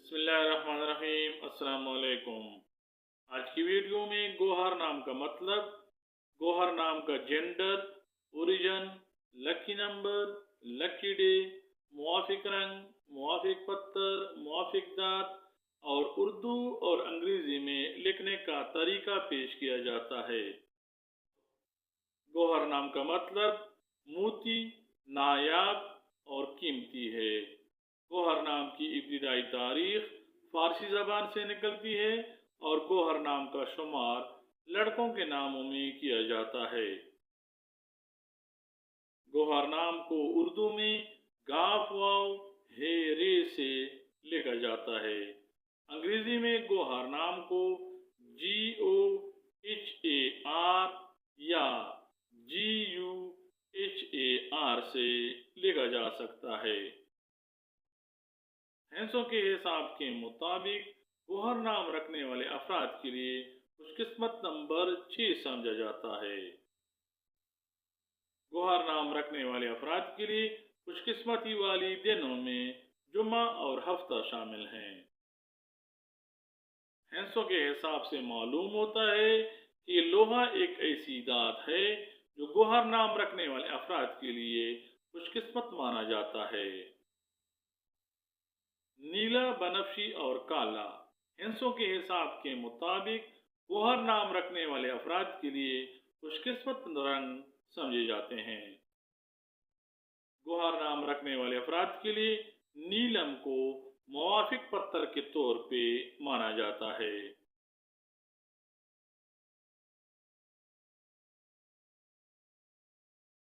बिस्मिल्लाहिर्रहमानिर्रहीम। अस्सलाम वालेकुम। आज की वीडियो में गोहर नाम का मतलब, गोहर नाम का gender, origin, lucky number, lucky day, मुवाफिक रंग, मुवाफिक पत्थर, मुवाफिक दात और उर्दू और अंग्रेजी में लिखने का तरीका पेश किया जाता है। गोहर नाम का मतलब मोती, नायाब और कीमती है। गोहर नाम की इब्तिदाई तारीख फारसी ज़बान से निकलती है और गोहर नाम का शुमार लड़कों के नामों में किया जाता है। गोहर नाम को उर्दू में गाफ वाव हे रे से लिखा जाता है। अंग्रेजी में गोहर नाम को GOHAR या GUHAR से लिखा जा सकता है। हैंसों के हिसाब के मुताबिक गोहर नाम रखने वाले अफराद के लिए खुशकिस्मत नंबर 6 समझा जाता है। गोहर नाम रखने वाले अफराद के लिए खुशकिस्मती वाली दिनों में जुम्मा और हफ्ता शामिल हैं। हैंसों के हिसाब से मालूम होता है कि लोहा एक ऐसी दात है जो गोहर नाम रखने वाले अफराद के लिए खुशकिस्मत माना जाता है। नीला, बनफशी और काला हैंसों के हिसाब के मुताबिक गोहर नाम रखने वाले अफराद के लिए खुशकिस्मत रंग समझे जाते हैं। गोहर नाम रखने वाले अफराद के लिए नीलम को मुवाफिक पत्थर के तौर पे माना जाता है।